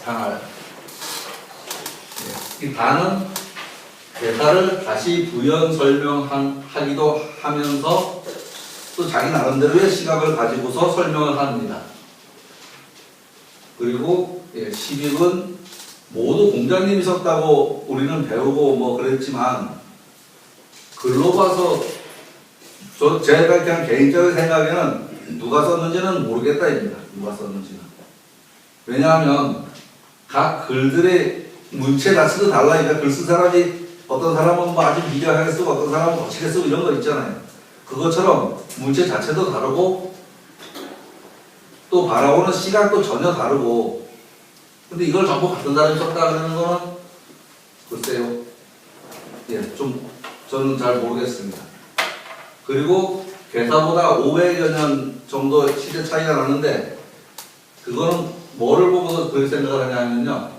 단알. 이 단은 대사를 다시 부연 설명하기도 하면서 또 자기 나름대로의 시각을 가지고서 설명을 합니다. 그리고 10익은 모두 공자님이 썼다고 우리는 배우고 뭐 그랬지만 글로 봐서 제가 그냥 개인적인 생각에는 누가 썼는지는 모르겠다입니다. 누가 썼는지는. 왜냐하면 각 글들의 문체 자체도 달라니까 글 쓴 사람이 어떤 사람은 뭐 아주 미려하게 쓰고 어떤 사람은 거칠게 쓰고 이런 거 있잖아요. 그것처럼 문체 자체도 다르고 또 바라보는 시각도 전혀 다르고 근데 이걸 전부 같은 사람이 썼다 그러는 거는 글쎄요. 좀 저는 잘 모르겠습니다. 그리고 괴사보다 500여 년 정도 시대 차이가 나는데 그거는 뭐를 보고서 그렇게 생각을 하냐면요.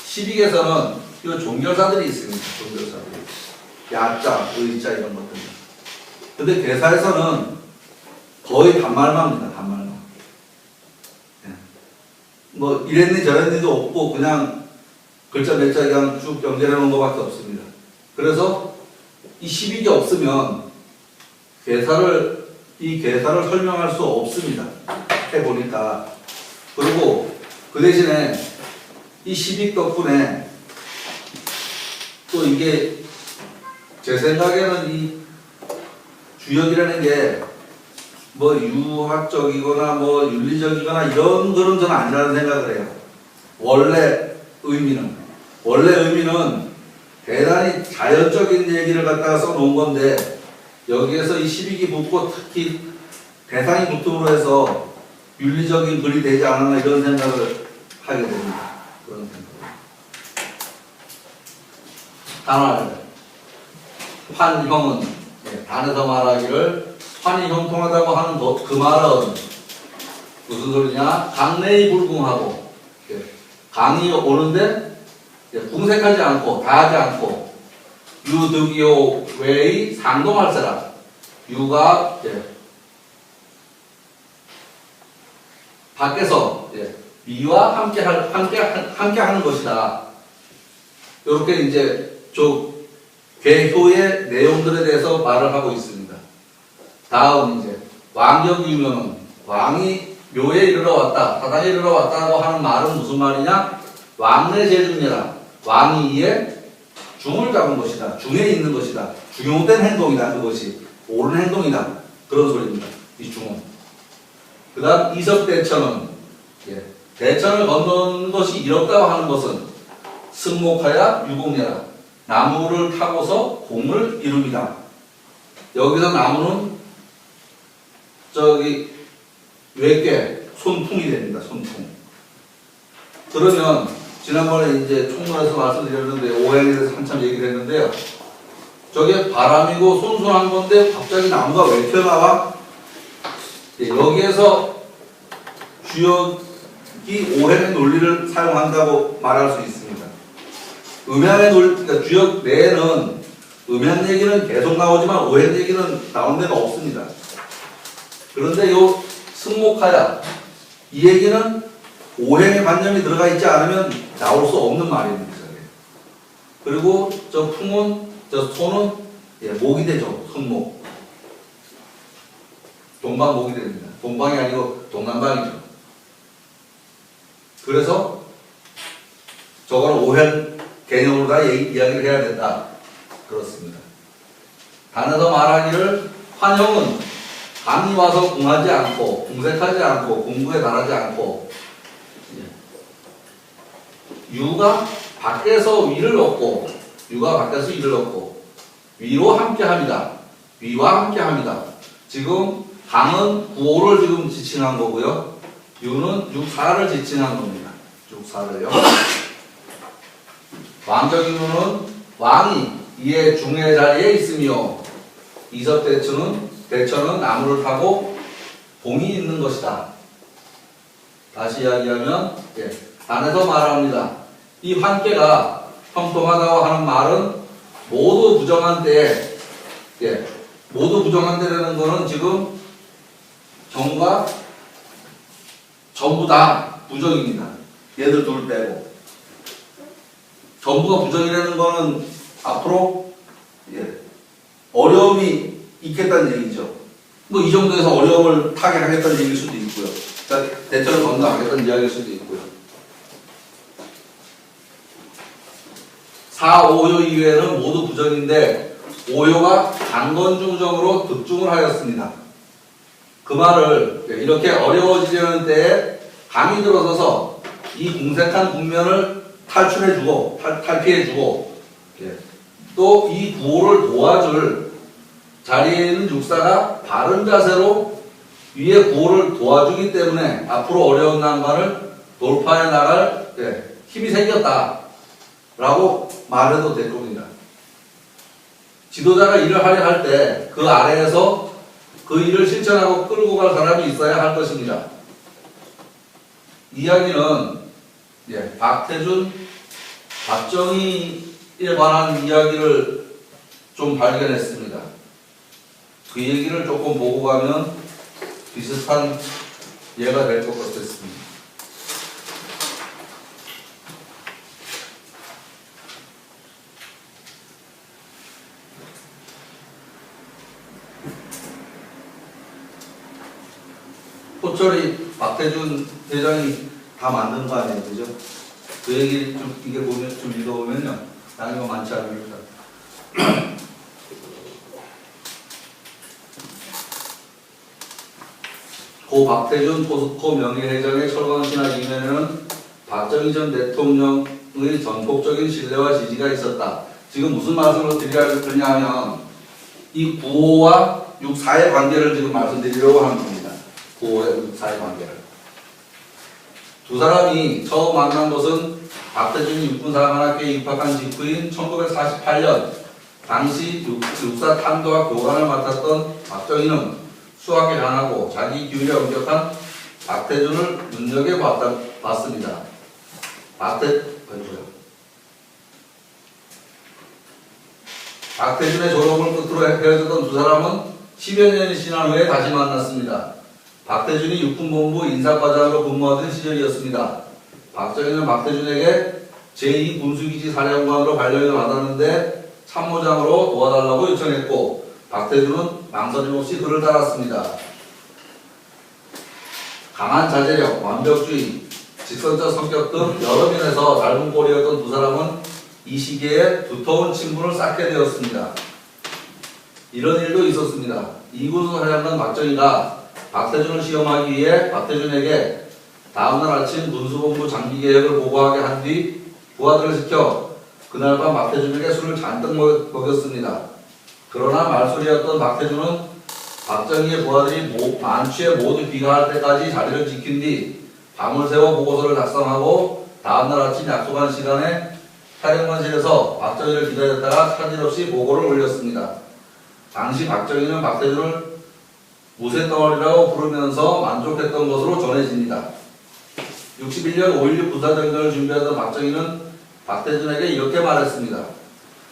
10익에서는 이 종결사들이 있습니다. 종결사들이. 야자, 의자 이런 것들. 근데 괴사에서는 거의 단말마입니다. 단말마. 뭐 이랬니 저랬니도 없고 그냥 글자 몇 자 그냥 쭉 연결해 놓은 것밖에 없습니다. 그래서 이 10익이 없으면 이 괴사를 설명할 수 없습니다. 해보니까. 그리고 그 대신에 이 10익 덕분에 또 이게 제 생각에는 이 주역이라는 게 뭐 유학적이거나 뭐 윤리적이거나 이런 거는 저는 아니라는 생각을 해요. 원래 의미는 대단히 자연적인 얘기를 갖다가 써놓은 건데 여기에서 이 10익이 붙고 특히 대상이 붙음으로 해서 윤리적인 글이 되지 않았나 이런 생각을 하게 됩니다. 그런 생각. 단알. 환형은 단에서 말하기를 환이 형통하다고 하는 것, 그 말은 무슨 소리냐? 강내이 불궁하고 강이 오는데 궁색하지 않고 다하지 않고 유득이요 외의 상동할세라. 유가 밖에서 미와 함께 하는 것이다. 이렇게 이제 괴효의 내용들에 대해서 말을 하고 있습니다. 다음 이제 왕격유명은 왕이 묘에 이르러 왔다, 사당에 이르러 왔다고 하는 말은 무슨 말이냐? 왕내 제중이라. 왕이 이에 중을 잡은 것이다. 중에 있는 것이다. 중용된 행동이다. 그것이 옳은 행동이다. 그런 소리입니다. 이 중은. 그 다음 이석대천은 대천을 건너는 것이 이롭다고 하는 것은 승목하야 유공례라. 나무를 타고서 공을 이룹니다. 여기서 나무는 외괴, 손풍이 됩니다. 손풍. 그러면 지난번에 이제 총론에서 말씀드렸는데 오행에 대해서 한참 얘기를 했는데요. 저게 바람이고 손순한 건데 갑자기 나무가 왜 튀어나와? 여기에서 주역이 오행의 논리를 사용한다고 말할 수 있습니다. 음양의 논리, 그러니까 주역 내에는 음양 얘기는 계속 나오지만 오행 얘기는 나온 데가 없습니다. 그런데 요 승목하야 이 얘기는 오행의 관념이 들어가 있지 않으면 나올 수 없는 말입니다. 그리고 저 풍은, 저 소는 목이 되죠. 손목. 동방목이 됩니다. 동방이 아니고 동남방이죠. 그래서 저거는 오행 개념으로 다 이야기를 해야 된다. 그렇습니다. 단에서 말하기를 환영은 강이 와서 궁하지 않고 궁색하지 않고 공부에 달하지 않고 유가 밖에서 위를 얻고 위로 함께합니다. 위와 함께합니다. 지금 강은 구호를 지금 지칭한 거고요. 유는 육사를 지칭한 겁니다. 육사를요. 왕적인유는 왕이 이에 중의 자리에 있으며 대천은 나무를 타고 봉이 있는 것이다. 다시 이야기하면 단에서 말합니다. 이 환계가 형통하다고 하는 말은 모두 부정한 때에 모두 부정한 때라는 거는 지금 경우가 전부 다 부정입니다. 얘들 둘 빼고. 전부가 부정이라는 거는 앞으로 어려움이 있겠다는 얘기죠. 뭐 이 정도에서 어려움을 타개하겠다는 얘기일 수도 있고요. 그러니까 대처를 건너가겠다는 이야기일 수도 있고요. 4, 5요 이외에는 모두 부정인데 5요가 강건중정으로 득중을 하였습니다. 그 말을 이렇게 어려워지려는 때에 감이 들어서서 이 궁색한 국면을 탈출해주고 탈피해주고 또 이 구호를 도와줄 자리에 있는 육사가 바른 자세로 위에 구호를 도와주기 때문에 앞으로 어려운 난관을 돌파해 나갈 힘이 생겼다 라고 말해도 될 겁니다. 지도자가 일을 하려 할 때 그 아래에서 그 일을 실천하고 끌고 갈 사람이 있어야 할 것입니다. 이야기는 박태준, 박정희에 관한 이야기를 좀 발견했습니다. 그 얘기를 조금 보고 가면 비슷한 예가 될 것 같았습니다. 호철이 박태준 대장이 다 만든 거 아니에요, 그죠? 그 얘기 좀 이게 보면 좀 읽어보면요, 양이가 많지 않습니다. 고 박태준 포스코 명예회장의 철강 신학 이면에는 박정희 전 대통령의 전폭적인 신뢰와 지지가 있었다. 지금 무슨 말씀을 드리려 하면 이 9호와 6사의 관계를 지금 말씀드리려고 하는 겁니다. 9호의 6사의 관계를. 두 사람이 처음 만난 것은 박태준이 육군사관학교에 입학한 직후인 1948년 당시 육사 탐도와 교관을 맡았던 박정희는 수학에 강하고 자기 기율에 엄격한 박태준을 눈여겨봤습니다. 박태준의 졸업을 끝으로 헤어졌던 두 사람은 10여 년이 지난 후에 다시 만났습니다. 박태준이 육군본부 인사과장으로 근무하던 시절이었습니다. 박정희는 박태준에게 제2군수기지 사령관으로 발령을 받았는데 참모장으로 도와달라고 요청했고 박태준은 망설임 없이 그를 따랐습니다. 강한 자제력, 완벽주의, 직선적 성격 등 여러 면에서 닮은 꼴이었던 두 사람은 이 시기에 두터운 친분을 쌓게 되었습니다. 이런 일도 있었습니다. 이군수 사령관 박정희가 박태준을 시험하기 위해 박태준에게 다음날 아침 군수본부 장비계획을 보고하게 한 뒤 부하들을 시켜 그날 밤 박태준에게 술을 잔뜩 먹였습니다. 그러나 말소리였던 박태준은 박정희의 부하들이 만취에 모두 귀가할 때까지 자리를 지킨 뒤 밤을 새워 보고서를 작성하고 다음날 아침 약속한 시간에 사령관실에서 박정희를 기다렸다가 사진없이 보고를 올렸습니다. 당시 박정희는 박태준을 무쇠덩어리라고 부르면서 만족했던 것으로 전해집니다. 61년 5.16 부사정전을 준비하던 박정희는 박태준에게 이렇게 말했습니다.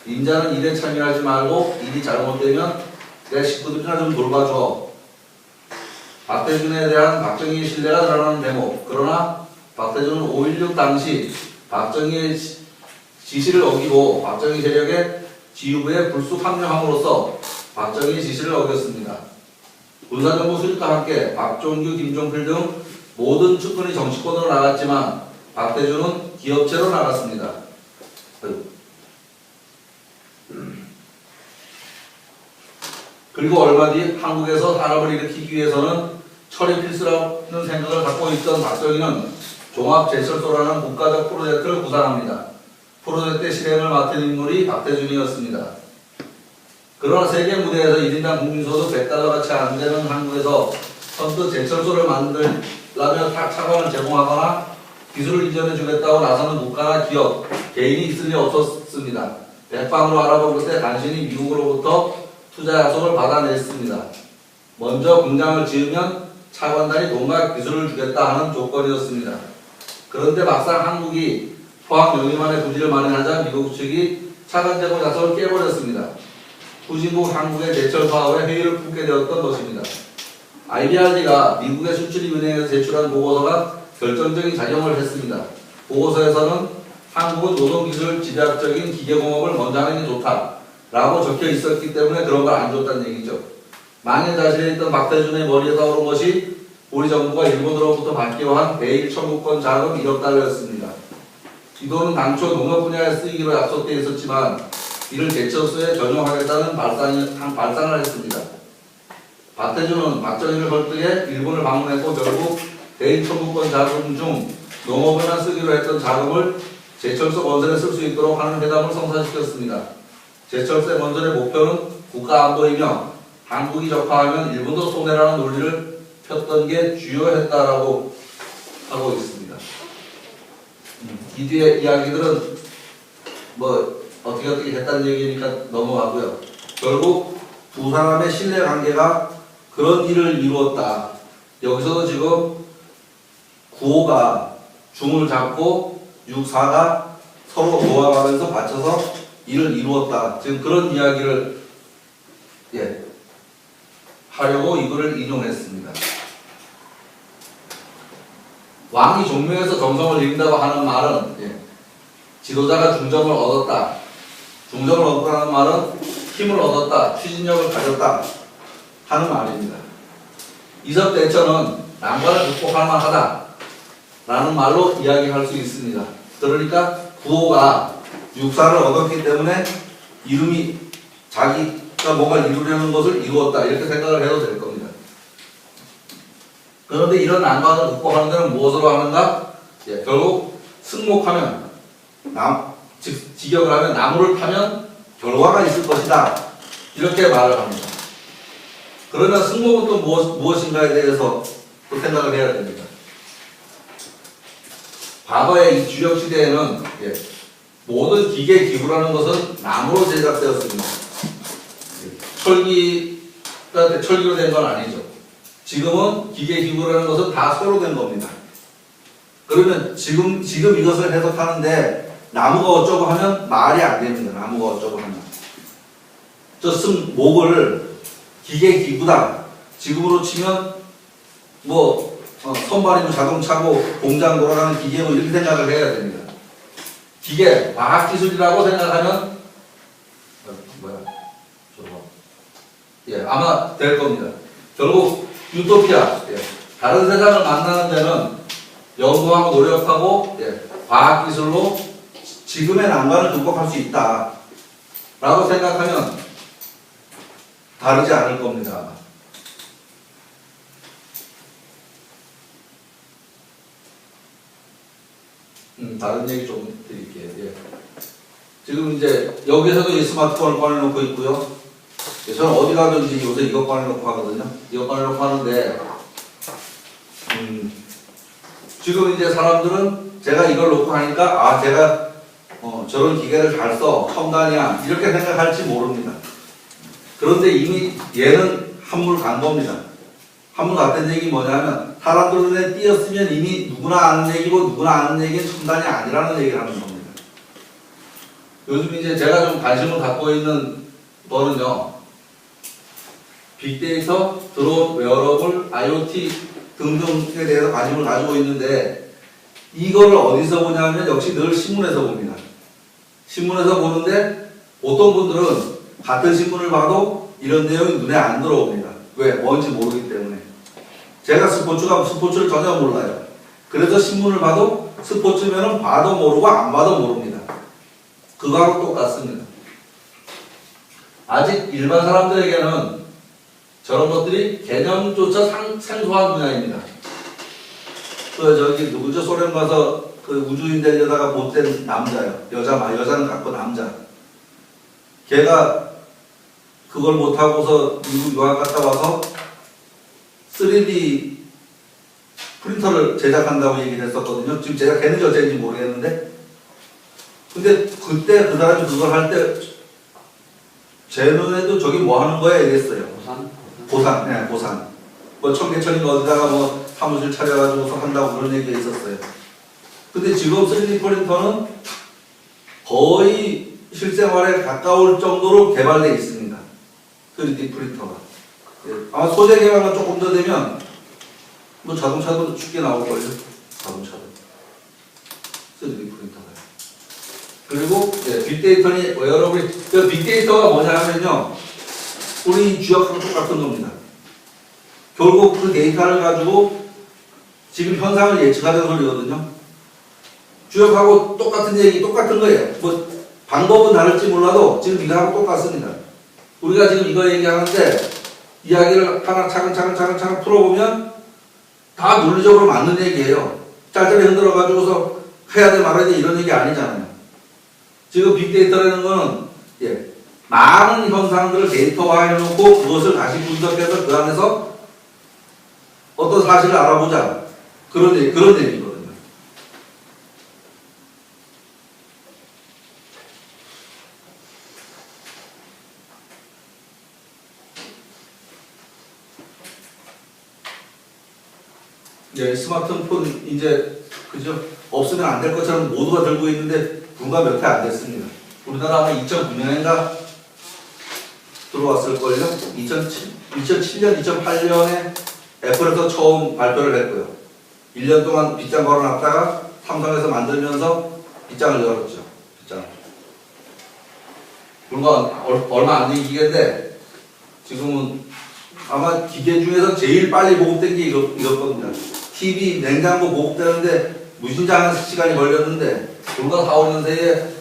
인자는 일에 참여하지 말고 일이 잘못되면 내 식구들이나 좀 돌봐줘. 박태준에 대한 박정희의 신뢰가 드러나는 대목. 그러나 박태준은 5.16 당시 박정희의 지시를 어기고 박정희 세력의 지휘부에 불쑥 합류함으로써 박정희의 지시를 어겼습니다. 군사정부 수립과 함께 박종규, 김종필 등 모든 측근이 정치권으로 나갔지만 박태준은 기업체로 나갔습니다. 그리고 얼마 뒤 한국에서 산업을 일으키기 위해서는 철이 필수라는 생각을 갖고 있던 박정희는 종합제철소라는 국가적 프로젝트를 구상합니다. 프로젝트 실행을 맡은 인물이 박태준이었습니다. 그러나 세계 무대에서 1인당 국민소득 100달러가 채 안 되는 한국에서 선뜻 제철소를 만들려면 차관을 제공하거나 기술을 이전해 주겠다고 나서는 국가나 기업, 개인이 있을 리 없었습니다. 백방으로 알아볼 때 간신히 미국으로부터 투자 약속을 받아냈습니다. 먼저 공장을 지으면 차관단이 돈과 기술을 주겠다 하는 조건이었습니다. 그런데 막상 한국이 포항 용인만의 부지를 마련하자 미국 측이 차관 제공 약속을 깨버렸습니다. 후진국 한국의 제철 사업에 회의를 품게 되었던 것입니다. IBRD가 미국의 수출입은행에서 제출한 보고서가 결정적인 작용을 했습니다. 보고서에서는 한국은 노동기술 집약적인 기계공업을 먼저 하는 게 좋다 라고 적혀 있었기 때문에 그런 걸 안 줬다는 얘기죠. 망해자실에 있던 박대준의 머리에 떠오른 것이 우리 정부가 일본으로부터 받기로 한 대일 청구권 자금 1억 달러였습니다. 이 돈은 당초 농업 분야에 쓰이기로 약속되어 있었지만 이를 제철소에 전용하겠다는 발상을 했습니다. 박대준은 막정희를 설득해 일본을 방문했고 결국 대일 청구권 자금 중 농업에만 쓰기로 했던 자금을 제철소 건설에 쓸 수 있도록 하는 회담을 성사시켰습니다. 제철소의 건설의 목표는 국가 안보이며 한국이 적파하면 일본도 손해라는 논리를 폈던 게 주요했다라고 하고 있습니다. 이 뒤에 이야기들은 뭐 어떻게 했다는 얘기니까 넘어가고요. 결국 두 사람의 신뢰관계가 그런 일을 이루었다. 여기서도 지금 9호가 중을 잡고 6사가 서로 도와가면서 받쳐서 일을 이루었다. 지금 그런 이야기를 하려고 이거를 인용했습니다. 왕이 종묘에서 정성을 잃는다고 하는 말은 지도자가 중정을 얻었다. 중정을 얻었다는 말은 힘을 얻었다. 추진력을 가졌다. 하는 말입니다. 이섭대처는 난관을 극복할 만하다. 라는 말로 이야기할 수 있습니다. 그러니까 구호가 육사를 얻었기 때문에 이름이 자기가 뭔가 이루려는 것을 이루었다. 이렇게 생각을 해도 될 겁니다. 그런데 이런 난관을 극복하는 데는 무엇으로 하는가? 결국 승목하면 직역을 하면 나무를 파면 결과가 있을 것이다. 이렇게 말을 합니다. 그러면 승목은 또 무엇인가에 대해서 또 생각을 해야 됩니다. 과거의 이 주력시대에는 모든 기계 기구라는 것은 나무로 제작되었습니다. 철기로 된 건 아니죠. 지금은 기계 기구라는 것은 다 쇠로 된 겁니다. 그러면 지금 이것을 해석하는데 나무가 어쩌고 하면 말이 안 됩니다. 나무가 어쩌고 하면. 저 목을 기계 기구다. 지금으로 치면 선발이고 자동차고 공장 돌아가는 기계고 이렇게 생각을 해야 됩니다. 기계, 과학기술이라고 생각하면 아마 될 겁니다. 결국 유토피아, 다른 세상을 만나는 데는 연구하고 노력하고 과학기술로 지금의 난관을 극복할 수 있다 라고 생각하면 다르지 않을 겁니다. 다른 얘기 좀 드릴게요. 지금 이제 여기서도 이 스마트폰을 꺼내놓고 있고요. 저는 어디 가든지 요새 이거 꺼내놓고 하거든요. 이거 꺼내놓고 하는데 지금 이제 사람들은 제가 이걸 놓고 하니까 제가 저런 기계를 잘 써, 첨단이야 이렇게 생각할지 모릅니다. 그런데 이미 얘는 한물 간 겁니다. 한물 갔다는 얘기 뭐냐면 사람들 눈에 띄었으면 이미 누구나 아는 얘기고 누구나 아는 얘기는 첨단이 아니라는 얘기를 하는 겁니다. 요즘 이제 제가 좀 관심을 갖고 있는 거는요. 빅데이터, 드론, 웨어러블, IoT 등등에 대해서 관심을 가지고 있는데 이거를 어디서 보냐면 역시 늘 신문에서 봅니다. 신문에서 보는데 어떤 분들은 같은 신문을 봐도 이런 내용이 눈에 안 들어옵니다. 왜? 뭔지 모르기 때문에. 제가 스포츠를 전혀 몰라요. 그래서 신문을 봐도 스포츠면은 봐도 모르고 안 봐도 모릅니다. 그거하고 똑같습니다. 아직 일반 사람들에게는 저런 것들이 개념조차 생소한 분야입니다. 누구죠? 소련 가서 우주인 되려다가 못된 남자요. 여자는 갖고 남자. 걔가 그걸 못하고서 미국 유학 갔다 와서 3D 프린터를 제작한다고 얘기를 했었거든요. 지금 제작했는지 어쨌는지 모르겠는데. 근데 그때 그 사람이 그걸 할 때 제 눈에도 저기 뭐 하는 거야 이랬어요. 고산. 청계천인가 어디다가 사무실 차려가지고 한다고 그런 얘기가 있었어요. 근데 지금 3D 프린터는 거의 실생활에 가까울 정도로 개발되어 있습니다. 3D 프린터가. 아마 소재 개발만 조금 더 되면 자동차도 쉽게 나올걸요. 자동차도 3D 프린터가요. 그리고 빅데이터니 여러분이 그 빅데이터가 뭐냐 하면요, 우리 주역하고 똑같은 겁니다. 결국 그 데이터를 가지고 지금 현상을 예측하는 소리거든요. 주역하고 똑같은 얘기, 똑같은 거예요. 뭐 방법은 다를지 몰라도 지금 이거하고 똑같습니다. 우리가 지금 이거 얘기하는데 이야기를 하나 차근차근 풀어보면 다 논리적으로 맞는 얘기예요. 짤짤이 흔들어가지고서 해야 돼 말아야 돼 이런 얘기 아니잖아요. 지금 빅데이터라는 거는 많은 현상들을 데이터화해놓고 그것을 다시 분석해서 그 안에서 어떤 사실을 알아보자. 그런 얘기거든요. 스마트폰 이제 그죠? 없으면 안 될 것처럼 모두가 들고 있는데 불과 몇 해 안 됐습니다. 우리나라 아마 2009년인가 들어왔을걸요? 2007년, 2008년에 애플에서 처음 발표를 했고요. 1년 동안 빗장 걸어놨다가 삼성에서 만들면서 빗장을 열었죠. 빗장. 불과 얼마 안 된 기계인데 지금은 아마 기계 중에서 제일 빨리 보급된 게 이거거든요. TV, 냉장고 보급되는데 무진장한 시간이 걸렸는데 불과 4, 5년 사이에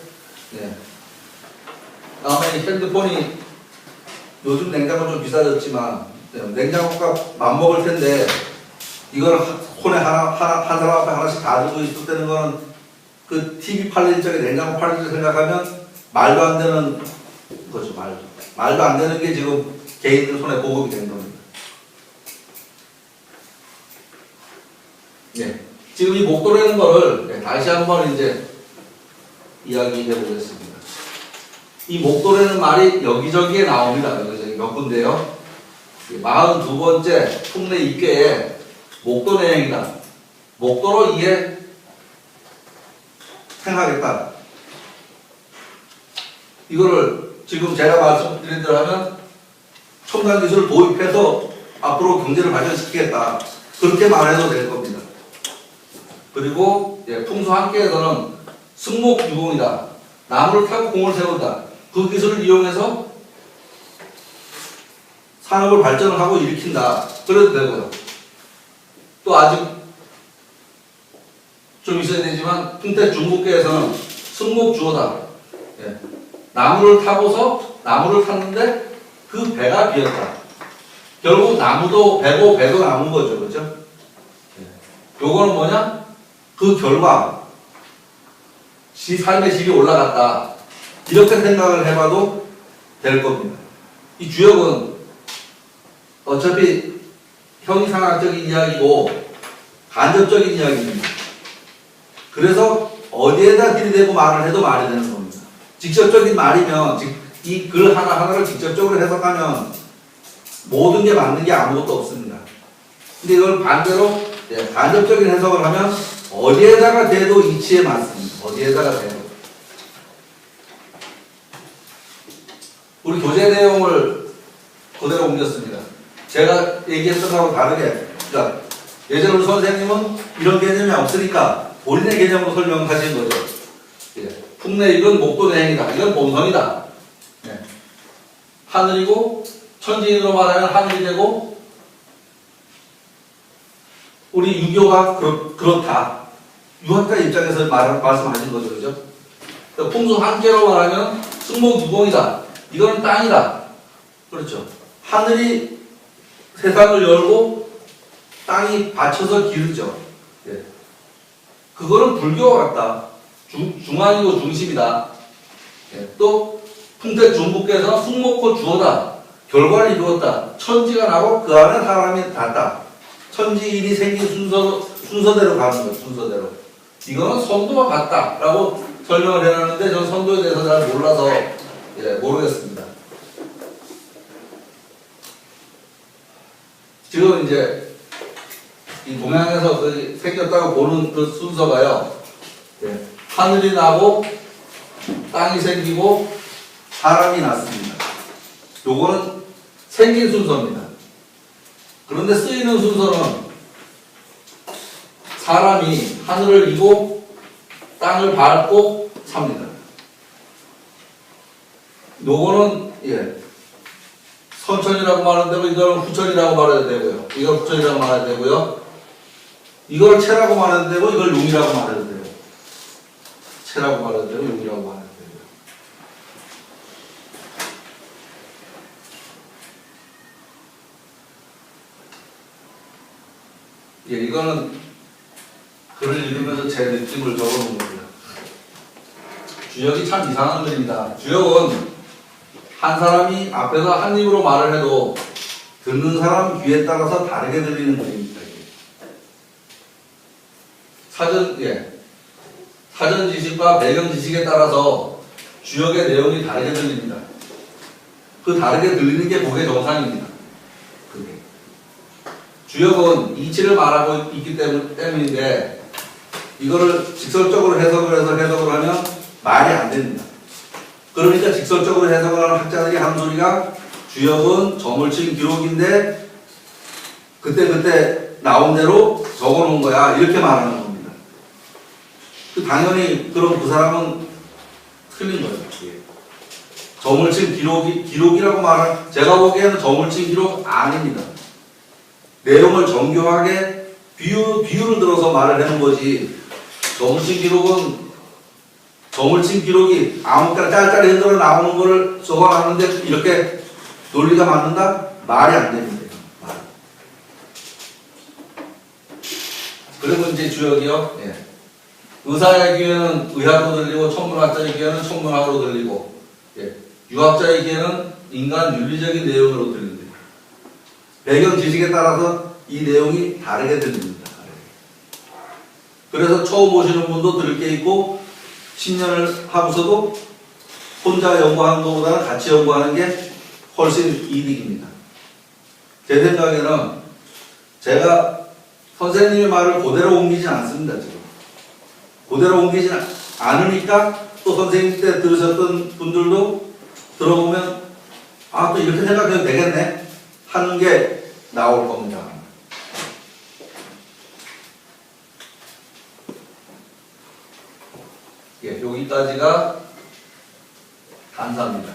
아마 이 핸드폰이 요즘 냉장고 좀 비싸졌지만 냉장고가 맘먹을 텐데 이걸 손에 한 사람 앞에 하나씩 다 들고 있을 때는 거는 그 TV 팔릴 적에 냉장고 팔릴 적 생각하면 말도 안 되는 거죠. 말도 안 되는 게 지금 개인들 손에 보급이 된 겁니다. 지금 이 목도라는 거를 다시 한번 이제 이야기해 보겠습니다. 이 목도라는 말이 여기저기에 나옵니다. 여기저기 몇 군데요. 42번째 풍래 입계에 목도 내행이다. 목도로 이해 행하겠다. 이거를 지금 제가 말씀드린 대로 하면 첨단 기술을 도입해서 앞으로 경제를 발전시키겠다. 그렇게 말해도 될 겁니다. 그리고 풍수 한계에서는 승목유공이다. 나무를 타고 공을 세운다. 그 기술을 이용해서 산업을 발전을 하고 일으킨다. 그래도 되고요. 또 아직 좀 있어야 되지만 풍태 중국계에서는 승목주어다. 나무를 타고서 나무를 탔는데 그 배가 비었다. 결국 나무도 배고 배도 나무인 거죠. 그렇죠? 요거는 뭐냐? 그 결과 삶의 질이 올라갔다. 이렇게 생각을 해봐도 될 겁니다. 이 주역은 어차피 형이상학적인 이야기고 간접적인 이야기입니다. 그래서 어디에다 들이대고 말을 해도 말이 되는 겁니다. 직접적인 말이면 이 글 하나하나를 직접적으로 해석하면 모든 게 맞는 게 아무것도 없습니다. 근데 이걸 반대로 간접적인 해석을 하면 어디에다가 대도 이치에 맞습니다. 어디에다가 대도. 우리 교재 내용을 그대로 옮겼습니다. 제가 얘기했던 거하고 다르게, 그러니까 예전 우리 선생님은 이런 개념이 없으니까 본인의 개념으로 설명하신 거죠. 풍래 이건 목도내행이다. 이건 본성이다. 하늘이고 천지인으로 말하면 하늘이 되고 우리 유교가 그렇다. 유학자 입장에서 말씀하신 거죠. 그죠? 그러니까 풍수 한계로 말하면 승목유공이다. 이거는 땅이다. 그렇죠. 하늘이 세상을 열고 땅이 받쳐서 기르죠. 그거는 불교와 같다. 중앙이고 중심이다. 또 풍태 중국계에서는 숙목고 주어다. 결과를 이루었다. 천지가 나고 그 안에 사람이 닿다. 천지인이 생긴 순서대로 가는 거예요. 순서대로. 이거는 선도와 같다. 라고 설명을 해놨는데 저는 선도에 대해서 잘 몰라서 모르겠습니다. 지금 이제 이 동양에서 생겼다고 보는 그 순서가요. 하늘이 나고 땅이 생기고 사람이 났습니다. 요거는 생긴 순서입니다. 그런데 쓰이는 순서는 사람이 하늘을 이고 땅을 밟고 삽니다. 요거는 선천이라고 말해도 되고 이거는 후천이라고 말해도 되고요. 이걸 후천이라고 말해도 되고요. 이걸 체라고 말해도 되고 이걸 용이라고 말해도 돼요. 체라고 말해도 되고 용이라고 말해도 되고요. 이거는 글을 읽으면서 제 느낌을 적어놓은 겁니다. 주역이 참 이상한 글입니다. 주역은 한 사람이 앞에서 한 입으로 말을 해도 듣는 사람 귀에 따라서 다르게 들리는 글입니다. 사전 지식과 배경 지식에 따라서 주역의 내용이 다르게 들립니다. 그 다르게 들리는 게 복의 정상입니다. 그게. 주역은 이치를 말하고 있기 때문인데 이거를 직설적으로 해석을 하면 말이 안 됩니다. 그러니까 직설적으로 해석을 하는 학자들이 하는 소리가 주역은 저물친 기록인데 그때 나온 대로 적어놓은 거야 이렇게 말하는 겁니다. 당연히 그럼 그 사람은 틀린 거죠. 저물친 기록이라고 말하는 제가 보기에는 저물친 기록 아닙니다. 내용을 정교하게 비유를 들어서 말을 하는 거지. 저물친 기록이 아무렇게나 짤짤이 흔들어 나오는 거를 적어놨는데 이렇게 논리가 맞는다? 말이 안 됩니다. 그리고 이제 주역이요. 의사의 귀에는 의학으로 들리고 천문학자의 귀에는 천문학으로 들리고 유학자의 귀에는 인간 윤리적인 내용으로 들립니다. 배경 지식에 따라서 이 내용이 다르게 들립니다. 그래서 처음 오시는 분도 들을 게 있고 10년을 하고서도 혼자 연구하는 것보다는 같이 연구하는 게 훨씬 이득입니다. 제 생각에는 제가 선생님의 말을 그대로 옮기진 않습니다. 지금. 그대로 옮기진 않으니까 또 선생님 때 들으셨던 분들도 들어보면 또 이렇게 생각해도 되겠네 하는 게 나올 겁니다. 여기까지가 단사입니다.